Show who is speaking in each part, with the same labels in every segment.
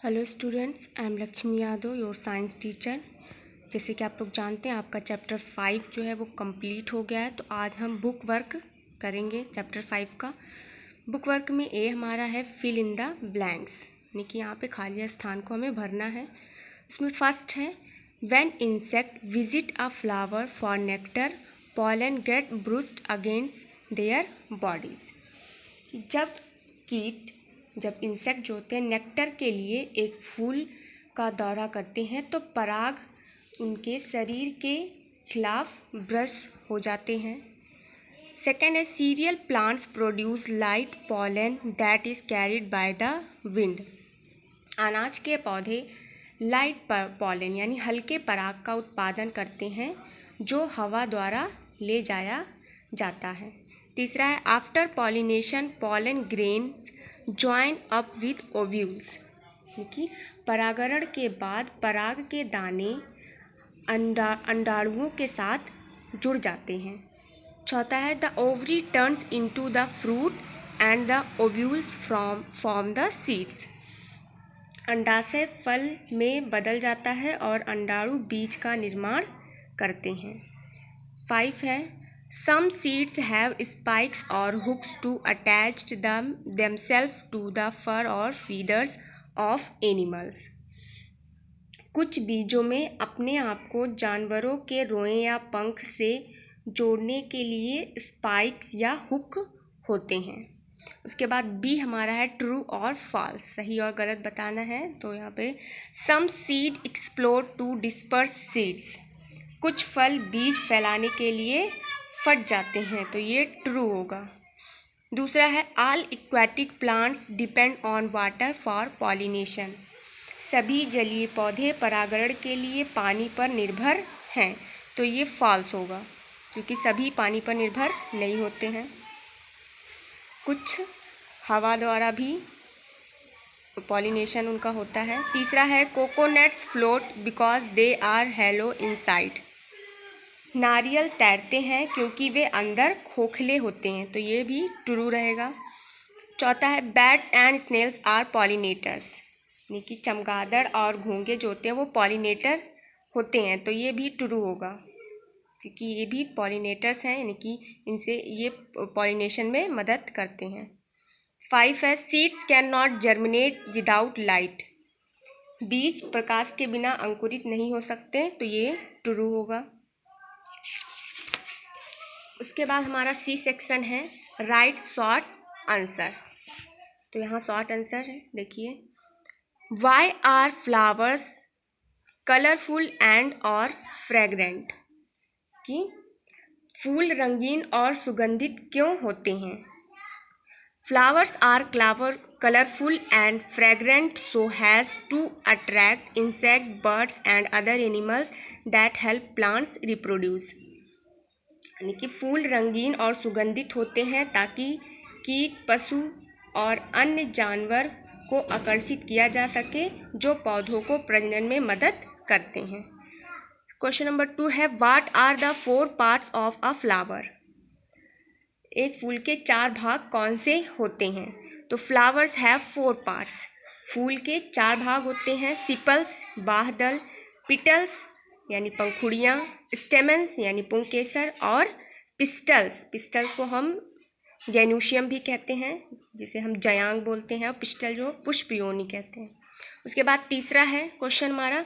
Speaker 1: Hello students, I am Lakshmi Yadav, your science teacher. जैसे कि आप लोग जानते हैं आपका चैप्टर 5 जो है वो कंप्लीट हो गया है। तो आज हम बुक वर्क करेंगे चैप्टर 5 का। बुक वर्क में ए हमारा है फिल इन द ब्लैंक्स, यानी कि यहाँ पे खाली स्थान को हमें भरना है। इसमें फर्स्ट है when insect visit a flower for nectar pollen get brushed against their bodies. जब इंसेक्ट जो होते हैं नेक्टर के लिए एक फूल का दौरा करते हैं तो पराग उनके शरीर के खिलाफ ब्रश हो जाते हैं। सेकेंड है serial plants produce light pollen that is carried by the wind. अनाज के पौधे लाइट पॉलन यानी हल्के पराग का उत्पादन करते हैं जो हवा द्वारा ले जाया जाता है। तीसरा है after pollination pollen grain join up with ovules, क्योंकि परागण के बाद पराग के दाने अंडाणुओं के साथ जुड़ जाते हैं। चौथा है the ovary turns into the fruit and the ovules form the seeds. अंडाशय फल में बदल जाता है और अंडाणु बीज का निर्माण करते हैं। 5 है Some seeds have spikes or hooks to attach themselves to the fur or feathers of animals. कुछ बीजों में अपने आप को जानवरों के रोएं या पंख से जोड़ने के लिए स्पाइक्स या हुक होते हैं। उसके बाद बी हमारा है ट्रू और फॉल्स, सही और गलत बताना है। तो यहाँ पे some seed explode to disperse seeds, कुछ फल बीज फैलाने के लिए फट जाते हैं, तो ये ट्रू होगा। दूसरा है all aquatic plants depend on water for pollination, सभी जलीय पौधे परागण के लिए पानी पर निर्भर हैं, तो ये फॉल्स होगा क्योंकि सभी पानी पर निर्भर नहीं होते हैं, कुछ हवा द्वारा भी पॉलिनेशन उनका होता है। तीसरा है coconuts float because they are hollow inside, नारियल तैरते हैं क्योंकि वे अंदर खोखले होते हैं, तो ये भी ट्रू रहेगा। चौथा है bats and snails are pollinators, यानी कि चमगादड़ और घोंगे जो होते हैं वो पॉलिनेटर होते हैं, तो ये भी ट्रू होगा क्योंकि ये भी पॉलिनेटर्स हैं, यानी कि इनसे ये पॉलिनेशन में मदद करते हैं। 5 है seeds can not germinate without light, बीज प्रकाश के बिना अंकुरित नहीं हो सकते, तो ये ट्रू होगा। उसके बाद हमारा सी सेक्शन है राइट शॉर्ट आंसर। तो यहाँ शॉर्ट आंसर है, देखिए why are flowers colourful and और फ्रेगरेंट, कि फूल रंगीन और सुगंधित क्यों होते हैं। Flowers are colourful and fragrant so has to attract insect birds and other animals that help plants reproduce, यानी कि फूल रंगीन और सुगंधित होते हैं ताकि कीट पशु और अन्य जानवर को आकर्षित किया जा सके जो पौधों को प्रजनन में मदद करते हैं। क्वेश्चन नंबर 2 है what are the 4 parts of a flower, एक फूल के 4 भाग कौन से होते हैं। तो फ्लावर्स हैव 4 पार्ट्स, फूल के 4 भाग होते हैं सिपल्स बाह्यदल, पिटल्स यानी पंखुड़ियाँ, स्टेमन्स यानी पुंकेसर और पिस्टल्स को हम गैनोशियम भी कहते हैं, जिसे हम जयांग बोलते हैं, और पिस्टल जो पुष्प योनि कहते हैं। उसके बाद तीसरा है क्वेश्चन हमारा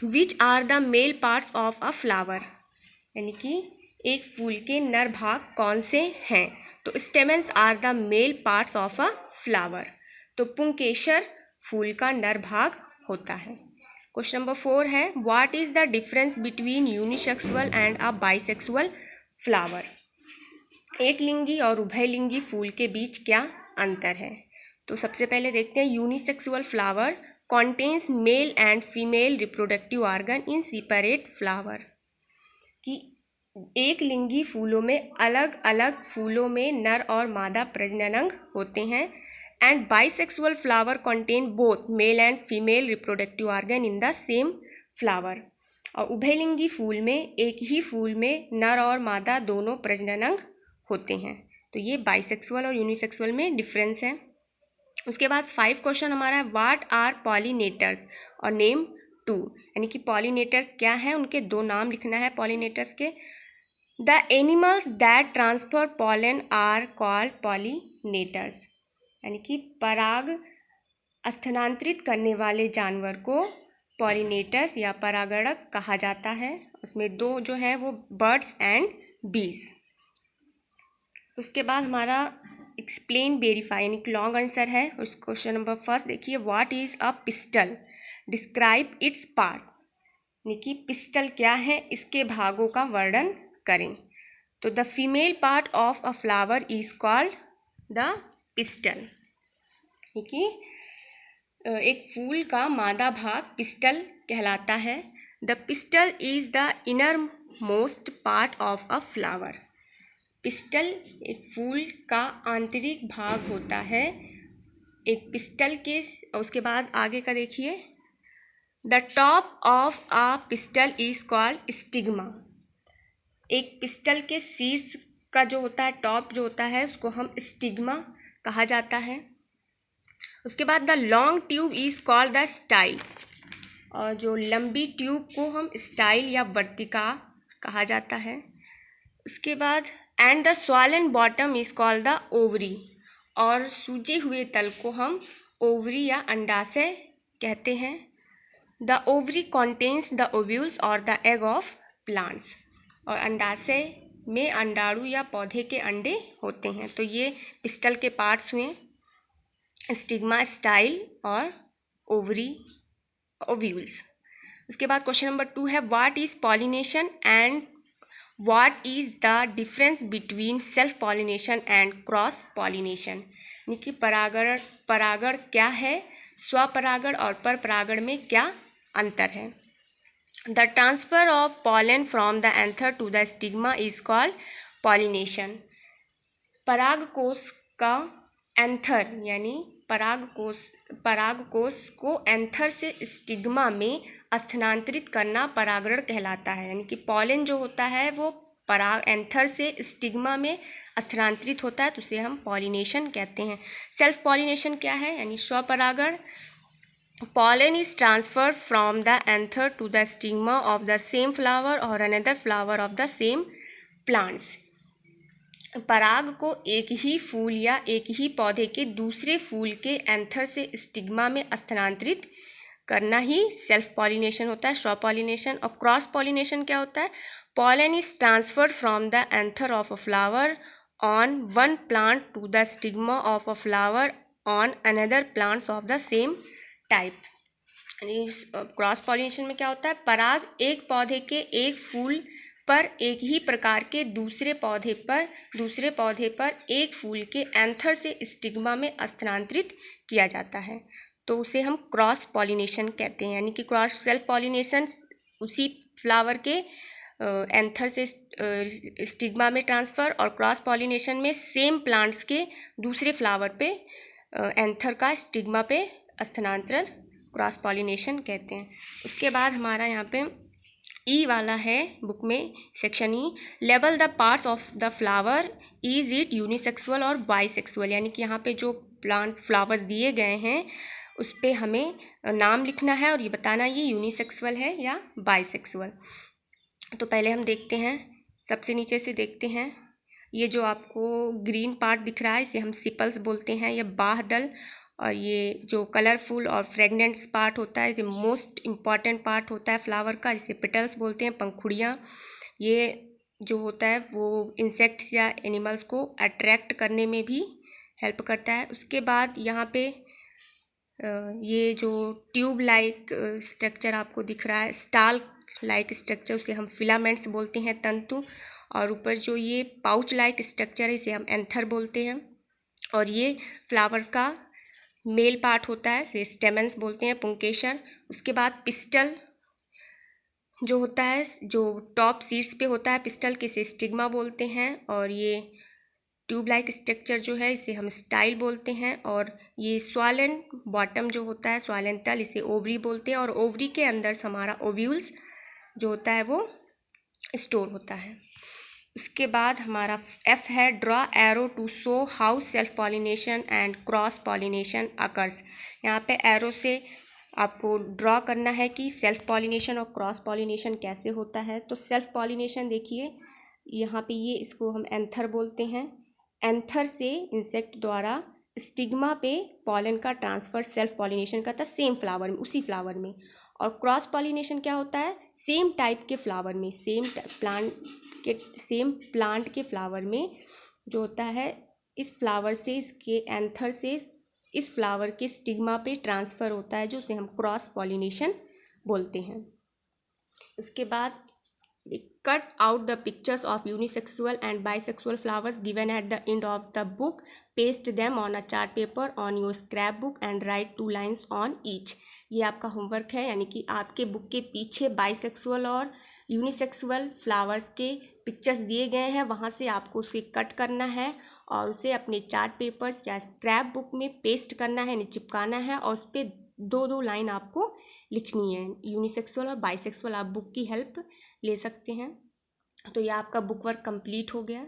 Speaker 1: which are the male parts of a flower, यानी कि एक फूल के नर भाग कौन से हैं। तो stamens are the male parts of a flower, तो पुंकेसर फूल का नर भाग होता है। क्वेश्चन नंबर 4 है what is the difference between unisexual and a bisexual flower, एक लिंगी और उभयलिंगी फूल के बीच क्या अंतर है। तो सबसे पहले देखते हैं unisexual flower contains male and female reproductive organ in separate flower, कि एक लिंगी फूलों में अलग अलग फूलों में नर और मादा प्रजनन अंग होते हैं। And bisexual flower contain both male and female reproductive organ in the same flower, और उभयलिंगी फूल में एक ही फूल में नर और मादा दोनों प्रजनन अंग होते हैं। तो ये बाइसेक्सुअल और यूनिसेक्सुअल में डिफरेंस है। उसके बाद 5 क्वेश्चन हमारा है, व्हाट आर पॉलिनेटर्स और नेम 2, यानी कि पॉलिनेटर्स क्या हैं, उनके 2 नाम लिखना है पॉलिनेटर्स के। The animals that transfer pollen are called pollinators, यानी कि पराग स्थानांतरित करने वाले जानवर को पॉलिनेटर्स या परागणक कहा जाता है। उसमें 2 जो है वो बर्ड्स एंड बीज। उसके बाद हमारा एक्सप्लेन वेरीफाई, यानी कि लॉन्ग आंसर है। उस क्वेश्चन नंबर 1 देखिए, what is a pistol, describe it's part, यानी कि पिस्टल क्या है, इसके भागों का वर्णन करें। तो the female part of a flower is called the pistol, यानी कि एक फूल का मादा भाग पिस्टल कहलाता है। The pistil is the inner most part of a flower, pistol एक फूल का आंतरिक भाग होता है एक पिस्टल के। उसके बाद आगे का देखिए, the top of a pistil is called stigma, एक पिस्टल के शीर्ष का जो होता है, टॉप जो होता है, उसको हम स्टिग्मा कहा जाता है। उसके बाद the long tube is called the style, और जो लंबी ट्यूब को हम स्टाइल या वर्तिका कहा जाता है। उसके बाद and the swollen bottom is called the ovary, और सूजे हुए तल को हम ओवरी या अंडाशय कहते हैं। The ovary contains the ovules और द एग ऑफ प्लांट्स, और अंडाशय में अंडाणु या पौधे के अंडे होते हैं। तो ये पिस्टल के पार्ट्स हुए, स्टिग्मा, स्टाइल और ओवरी, ओव्यूल्स। उसके बाद क्वेश्चन नंबर 2 है, what is pollination and what is the difference between self pollination and cross pollination, यानी कि परागण क्या है, स्वपरागण और परपरागण में क्या अंतर है। The transfer of pollen from the anther to the stigma is called pollination, परागकोश का एंथर यानी परागकोश को एंथर से स्टिग्मा में स्थानांतरित करना परागण कहलाता है, यानी कि पॉलन जो होता है वो पराग एंथर से स्टिग्मा में स्थानांतरित होता है, तो उसे हम पॉलिनेशन कहते हैं। सेल्फ पॉलिनेशन क्या है, यानी स्वपरागण। Pollen is transferred from the anther to the stigma of the same flower और another flower of the same plants, पराग को एक ही फूल या एक ही पौधे के दूसरे फूल के एंथर से स्टिग्मा में स्थानांतरित करना ही सेल्फ पॉलिनेशन होता है, स्व पॉलिनेशन। और क्रॉस पॉलिनेशन क्या होता है, pollen is transferred from the anther of a flower on one plant to the stigma of a flower on another plants of the same type. यानी क्रॉस पॉलिनेशन में क्या होता है, पराग एक पौधे के एक फूल पर एक ही प्रकार के दूसरे पौधे पर एक फूल के एंथर से स्टिग्मा में स्थानांतरित किया जाता है, तो उसे हम क्रॉस पॉलिनेशन कहते हैं। यानी कि क्रॉस सेल्फ पॉलिनेशन उसी फ्लावर के एंथर से स्टिग्मा में ट्रांसफ़र, और क्रॉस पॉलिनेशन में सेम प्लांट्स के दूसरे फ्लावर पे एंथर का स्टिग्मा पे स्थानांतरण क्रॉस पॉलिनेशन कहते हैं। उसके बाद हमारा यहाँ पे ई वाला है बुक में, section E, label the parts of the flower, is it unisexual और बाइसेक्सुअल, यानी कि यहाँ पे जो प्लांट्स फ्लावर्स दिए गए हैं उस पर हमें नाम लिखना है और ये बताना ये यूनिसेक्सुअल है या बाइसेक्सुअल। तो पहले हम देखते हैं, सबसे नीचे से देखते हैं, ये जो आपको ग्रीन पार्ट दिख रहा है इसे हम सिपल्स बोलते हैं, ये बाह्यदल, और ये जो कलरफुल और फ्रेगनेंट्स पार्ट होता है, ये मोस्ट इम्पॉर्टेंट पार्ट होता है फ्लावर का, जिसे पेटल्स बोलते हैं, पंखुड़ियाँ। ये जो होता है वो इंसेक्ट्स या एनिमल्स को अट्रैक्ट करने में भी हेल्प करता है। उसके बाद यहाँ पे ये जो ट्यूब लाइक स्ट्रक्चर आपको दिख रहा है, स्टाल लाइक स्ट्रक्चर, उसे हम फिलामेंट्स बोलते हैं, तंतु। और ऊपर जो ये पाउच लाइक स्ट्रक्चर है इसे हम एंथर बोलते हैं। और ये फ्लावर्स का मेल पार्ट होता है, इसे स्टेमन्स बोलते हैं, पुंकेसर। उसके बाद पिस्टल जो होता है, जो टॉप सीड्स पे होता है पिस्टल के, इसे स्टिग्मा बोलते हैं। और ये ट्यूब लाइक स्ट्रक्चर जो है इसे हम स्टाइल बोलते हैं। और ये स्वॉलन बॉटम जो होता है, स्वॉलन तल, इसे ओवरी बोलते हैं। और ओवरी के अंदर हमारा ओव्यूल्स जो होता है वो स्टोर होता है। उसके बाद हमारा F है, draw arrow to show how self pollination and cross pollination occurs. यहाँ पे एरो से आपको ड्रॉ करना है कि सेल्फ पॉलिनेशन और क्रॉस पॉलिनेशन कैसे होता है। तो सेल्फ पॉलिनेशन देखिए यहाँ पे, ये इसको हम एंथर बोलते हैं। एंथर से इंसेक्ट द्वारा स्टिग्मा पे पॉलन का ट्रांसफर सेल्फ पॉलिनेशन का था, सेम फ्लावर में, उसी फ्लावर में। और क्रॉस पॉलिनेशन क्या होता है, सेम टाइप के फ्लावर में, सेम प्लांट के फ्लावर में जो होता है, इस फ्लावर से, इसके एंथर से इस फ्लावर के स्टिग्मा पे ट्रांसफ़र होता है, जो उसे हम क्रॉस पॉलिनेशन बोलते हैं। उसके बाद cut out the pictures of unisexual and bisexual flowers given at the end of the book, paste them on a chart paper on your scrapbook and write 2 lines on each। ये आपका homework है, यानी कि आपके book के पीछे bisexual और unisexual flowers के पिक्चर्स दिए गए हैं, वहाँ से आपको उसे कट करना है और उसे अपने चार्ट पेपर्स या स्क्रैप बुक में पेस्ट करना है, चिपकाना है, और उस पर 2-2 लाइन आपको लिखनी है। यूनिसेक्सुअल और बाइसेक्सुअल आप बुक की हेल्प ले सकते हैं। तो यह आपका बुक वर्क कंप्लीट हो गया।